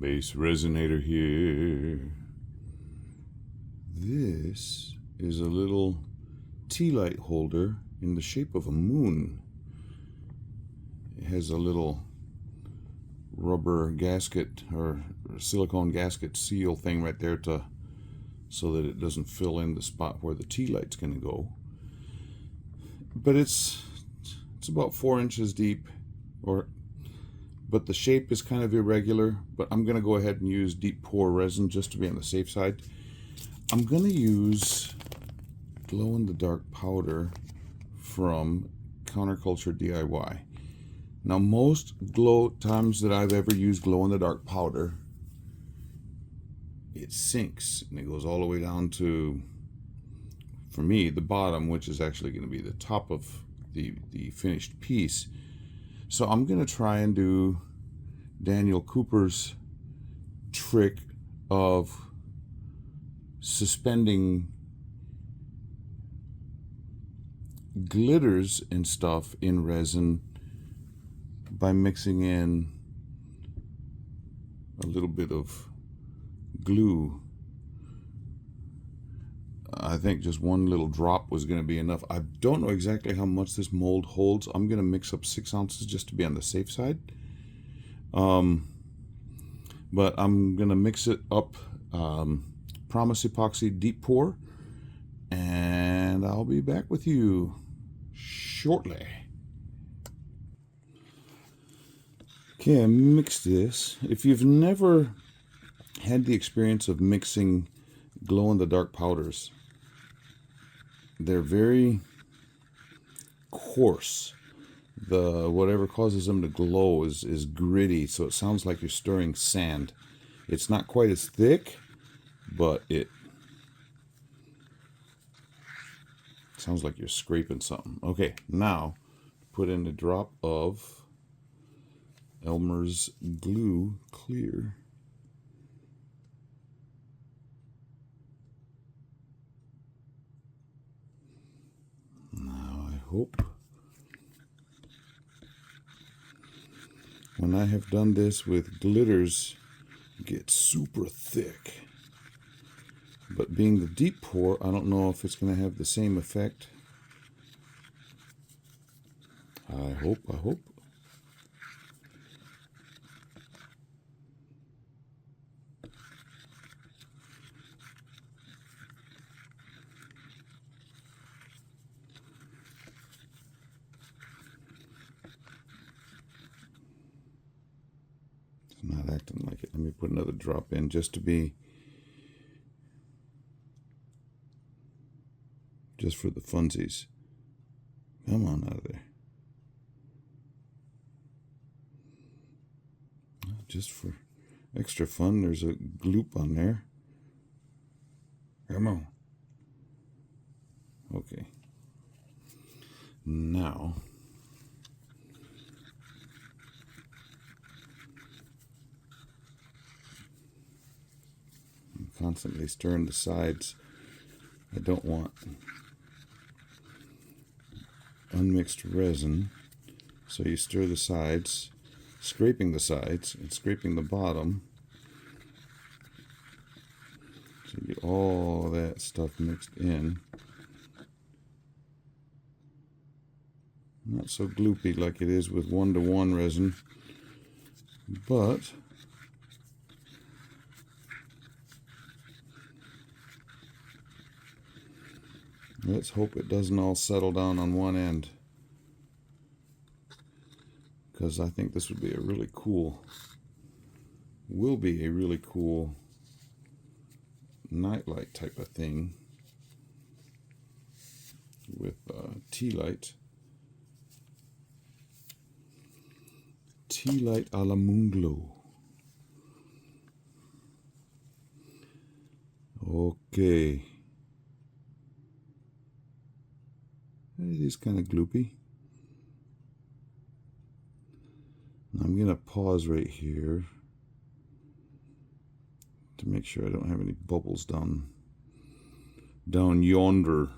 BassResinator here. This is a little tea light holder in the shape of a moon. It has a little rubber gasket or silicone gasket seal thing right there so that it doesn't fill in the spot where the tea light's going to go. But it's about 4 inches deep, but the shape is kind of irregular. But I'm going to go ahead and use deep pour resin just to be on the safe side. I'm going to use glow-in-the-dark powder from Counterculture DIY. Now, most times that I've ever used glow-in-the-dark powder, it sinks and it goes all the way down to, for me, the bottom, which is actually going to be the top of the finished piece. So I'm going to try and do Daniel Cooper's trick of suspending glitters and stuff in resin by mixing in a little bit of glue. I think just one little drop was going to be enough. I don't know exactly how much this mold holds. I'm going to mix up 6 ounces just to be on the safe side. But I'm going to mix it up, Promise Epoxy Deep Pour, and I'll be back with you shortly. Okay, I mixed this. If you've never had the experience of mixing glow-in-the-dark powders, they're very coarse. Whatever causes them to glow is gritty, so it sounds like you're stirring sand. It's not quite as thick, but it sounds like you're scraping something. Okay, now put in a drop of Elmer's Glue Clear. Now I hope when I have done this with glitters, it gets super thick. But being the deep pour, I don't know if it's going to have the same effect. I hope. It's not acting like it. Let me put another drop in just for the funsies. Come on out of there. Just for extra fun, there's a gloop on there. Come on. Okay. Now, I'm constantly stirring the sides. I don't want unmixed resin, so you stir the sides, scraping the sides and scraping the bottom, so you get all that stuff mixed in. Not so gloopy like it is with 1-to-1 resin, but let's hope it doesn't all settle down on one end, because I think this would be will be a really cool nightlight type of thing with tea light a la Moonglow. Okay. It is kind of gloopy. I'm going to pause right here to make sure I don't have any bubbles down yonder.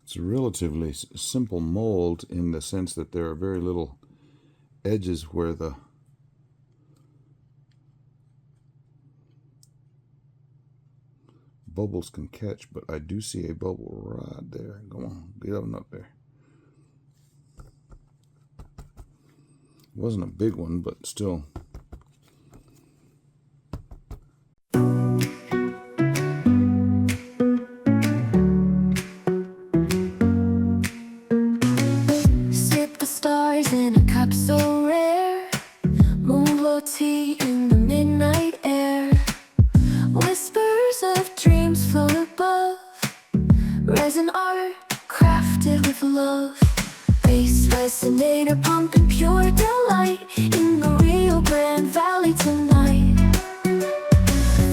It's a relatively simple mold in the sense that there are very little edges where the bubbles can catch, but I do see a bubble right there. Come on, get on up there. It wasn't a big one, but still. Sip the stars in a cup so rare, Moonglow tea in the midnight air. Whispers of dreams float above, resin art crafted with love. BassResinator pumping pure delight in the Rio Grande Valley tonight.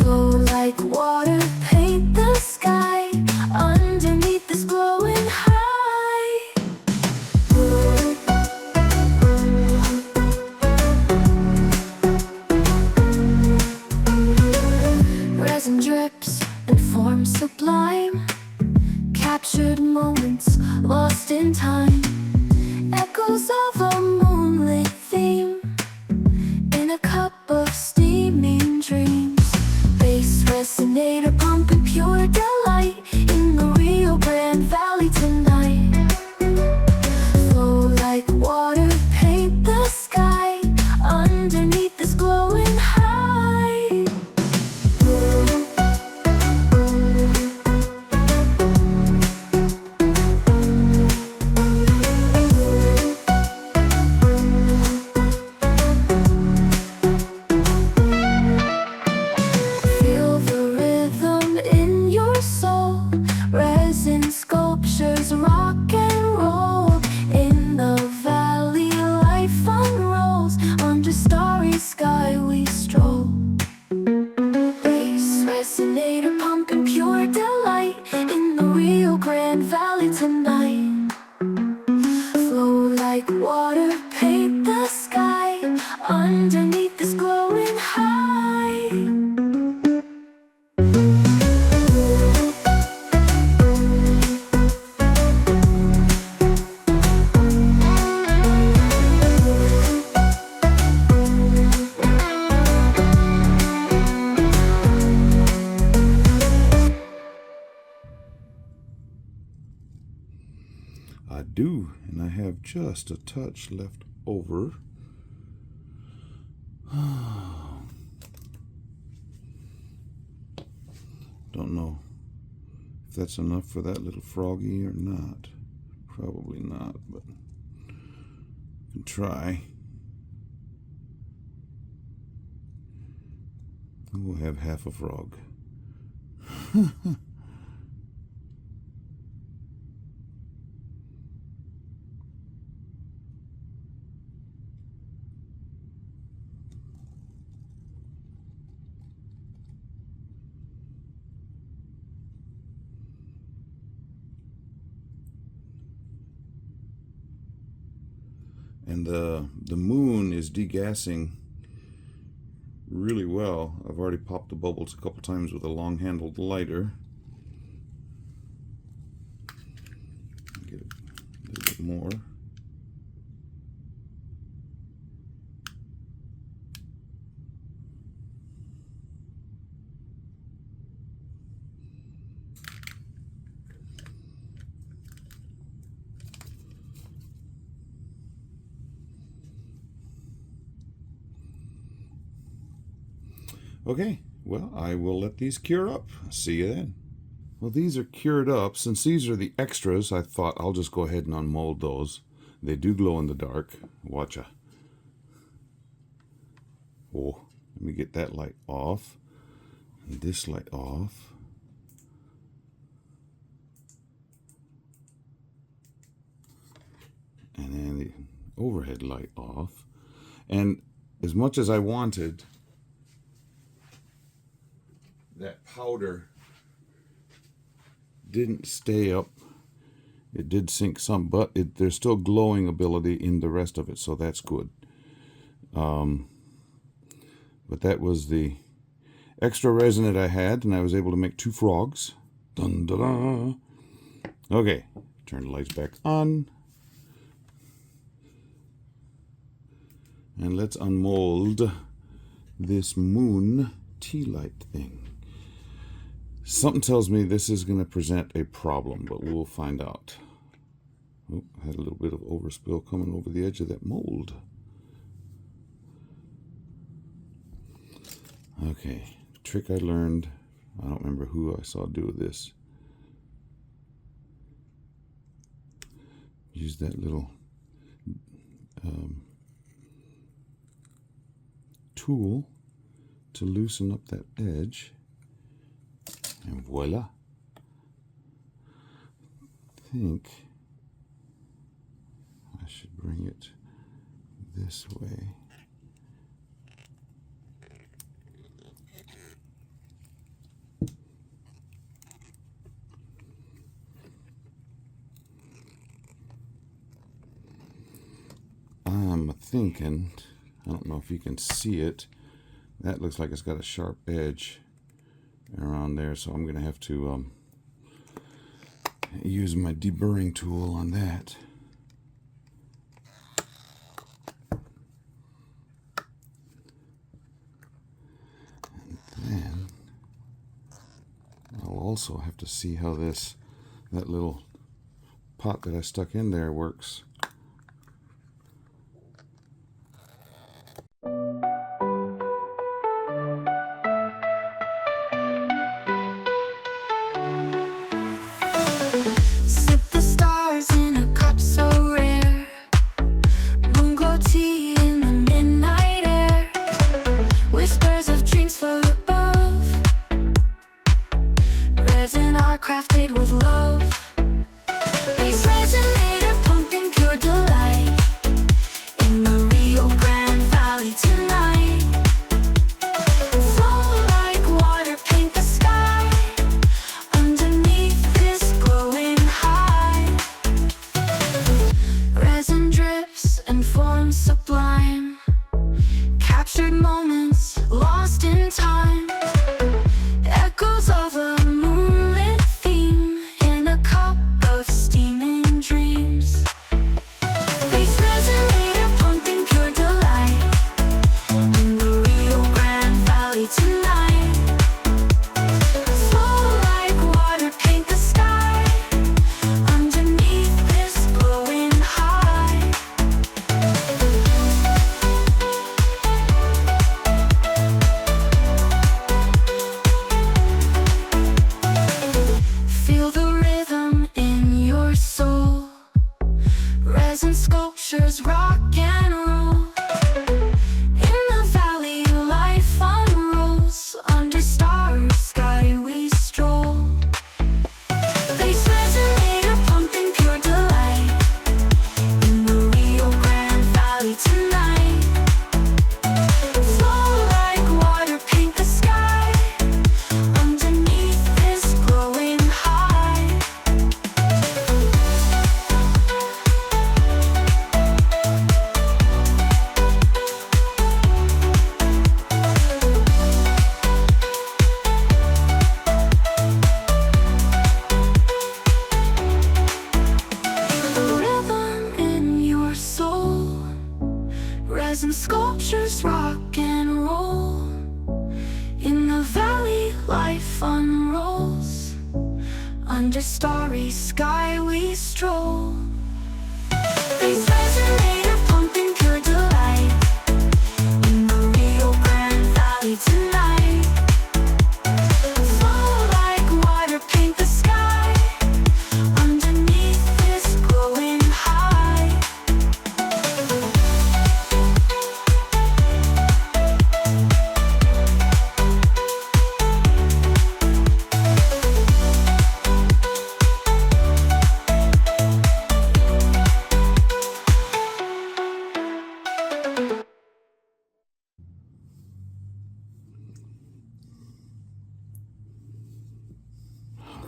Flow like water, paint the sky underneath this glowing high. Resin drips and forms sublime, captured moments lost in time. Echoes of a moonlit theme in a cup of steaming dreams. BassResinator pumping pure delight in the Rio Grande Valley tonight. Flow like water, paint the sky underneath this glowing high. Feel the rhythm in your soul, resin sculptures rock and roll. In the valley life unrolls, under starry sky we stroll. BassResinator pumping pure delight in the Rio Grande Valley tonight. Flow like water, paint the sky underneath this glowing high. I do, and I have just a touch left over. Don't know if that's enough for that little froggy or not. Probably not, but I can try. We'll have half a frog. And the moon is degassing really well. I've already popped the bubbles a couple times with a long-handled lighter. Get a little bit more. Okay, well, I will let these cure up. See you then. Well, these are cured up. Since these are the extras, I thought I'll just go ahead and unmold those. They do glow in the dark. Watcha. Oh, let me get that light off. And this light off. And then the overhead light off. And as much as I wanted that powder didn't stay up. It did sink some, but there's still glowing ability in the rest of it, so that's good. But that was the extra resin that I had, and I was able to make 2 frogs. Dun, da, da. Okay, Turn the lights back on. And let's unmold this moon tea light thing. Something tells me this is going to present a problem, but we'll find out. Oh, I had a little bit of overspill coming over the edge of that mold. Okay, trick I learned. I don't remember who I saw do this. Use that little tool to loosen up that edge, and voila. I think I should bring it this way. I'm thinking, I don't know if you can see it, that looks like it's got a sharp edge around there, so I'm going to have to use my deburring tool on that. And then I'll also have to see how that little pot that I stuck in there works. Moonglow tea in the midnight air. Whispers of dreams float above. Resin art crafted with love. BassResinator pumping pure delight in the Rio Grande Valley tonight. Flow like water, paint the sky underneath this glowing high. Resin drips and forms sublime, captured moments lost in time. Echoes of a moonlit theme in a cup of steaming dreams. BassResinator pumping pure delight in the Rio Grande Valley tonight. Flow like water, paint the sky underneath this glowing high. Feel the rhythm in your soul. Resin sculptures rock and roll. In the valley, life unrolls. Under starry sky we stroll. BassResinator pumping pure delight in the Rio Grande Valley tonight. Flow like water, paint the sky underneath this glowing high. Rhythm in your soul. Resin sculptures rock and roll. In the valley, life unrolls. Under starry sky we stroll. BassResinator pumping pure delight in the Rio Grande Valley tonight. Flow like water, paint the sky underneath this glowing high.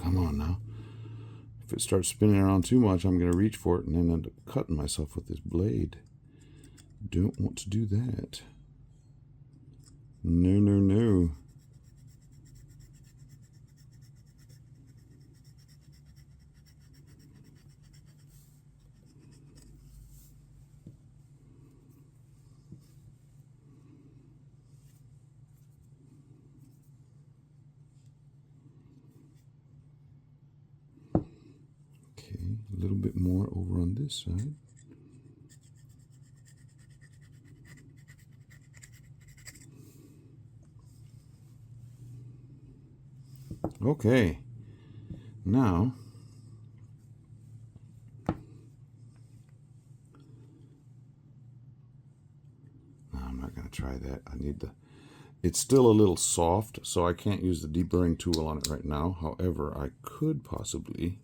Come on now. If it starts spinning around too much, I'm going to reach for it and then end up cutting myself with this blade. Don't want to do that. No, no, no. little bit more over on this side. Okay, now I'm not going to try that. I need the, it's still a little soft, so I can't use the deburring tool on it right now. However, I could possibly,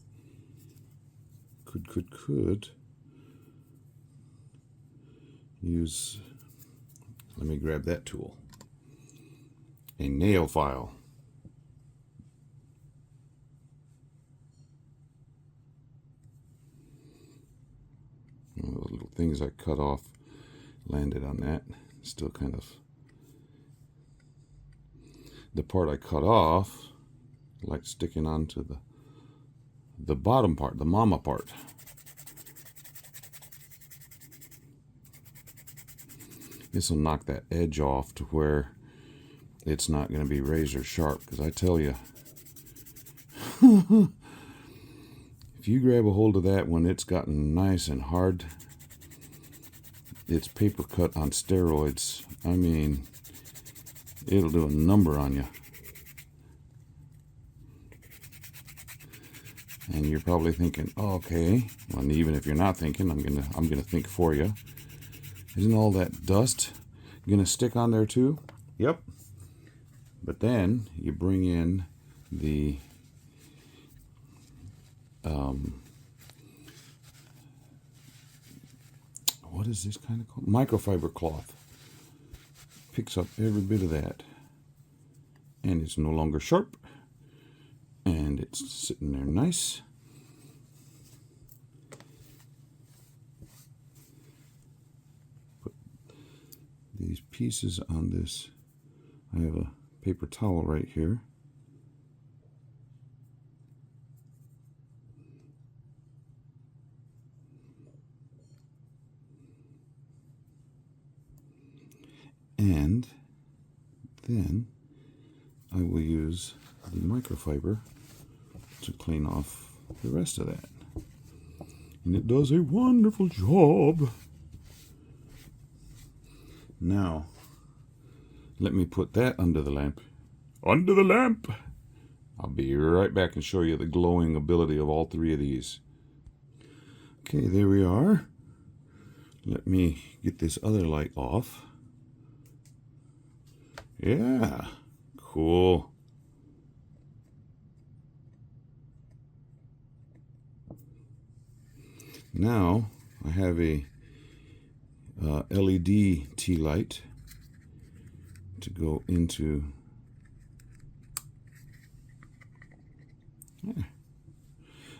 could use, let me grab that tool, a nail file. One of the little things I cut off landed on that. Still kind of, the part I cut off, like sticking onto the bottom part, the mama part. This will knock that edge off to where it's not going to be razor sharp, because I tell you, if you grab a hold of that when it's gotten nice and hard, it's paper cut on steroids. I mean, it'll do a number on you. And you're probably thinking, oh, okay. Well, and even if you're not thinking, I'm gonna think for you. Isn't all that dust gonna stick on there too? Yep. But then you bring in the what is this kind of called? Microfiber cloth. Picks up every bit of that, and it's no longer sharp, and it's sitting there nice. Put these pieces on this. I have a paper towel right here. And then I will use the microfiber to clean off the rest of that. And it does a wonderful job. Now, let me put that under the lamp. Under the lamp! I'll be right back and show you the glowing ability of all three of these. Okay, there we are. Let me get this other light off. Yeah, cool. Now I have a LED tea light to go into.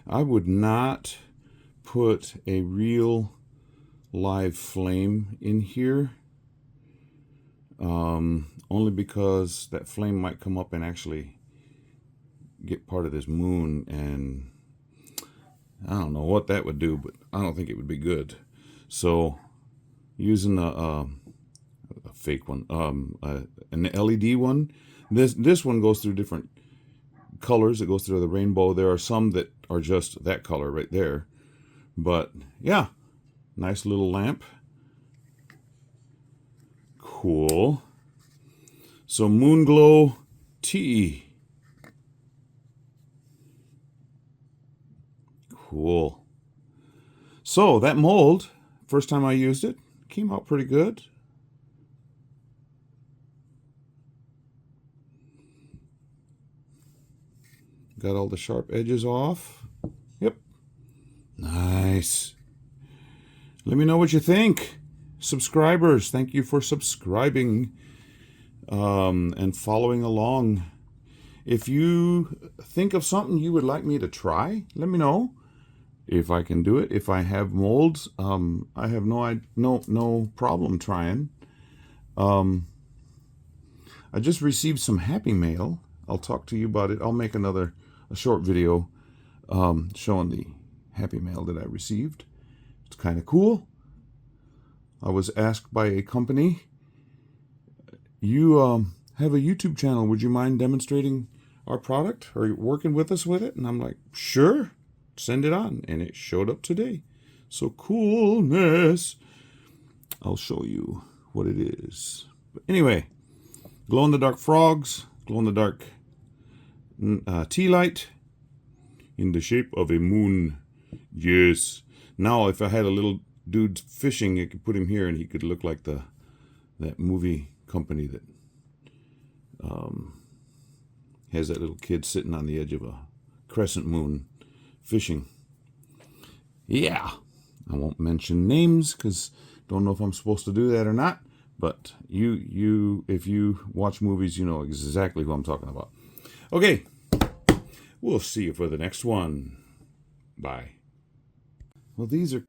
I would not put a real live flame in here. Only because that flame might come up and actually get part of this moon, and I don't know what that would do, but I don't think it would be good. So using a fake one, an LED one, this one goes through different colors. It goes through the rainbow. There are some that are just that color right there, but yeah, nice little lamp. Cool. So Moonglow Tea. Cool. So that mold, first time I used it, came out pretty good. Got all the sharp edges off. Yep. Nice. Let me know what you think. Subscribers, thank you for subscribing and following along. If you think of something you would like me to try, let me know. If I can do it, if I have molds, I have no problem trying. I just received some happy mail. I'll talk to you about it. I'll make a short video showing the happy mail that I received. It's kind of cool. I was asked by a company, you have a YouTube channel, would you mind demonstrating our product or working with us with it? And I'm like, sure, send it on, and it showed up today. So coolness. I'll show you what it is. But anyway, glow-in-the-dark frogs, glow-in-the-dark tea light in the shape of a moon. Yes. Now, if I had a little dude fishing, I could put him here, and he could look like that movie company that has that little kid sitting on the edge of a crescent moon fishing. Yeah. I won't mention names because don't know if I'm supposed to do that or not. But if you watch movies, you know exactly who I'm talking about. Okay. We'll see you for the next one. Bye. Well, these are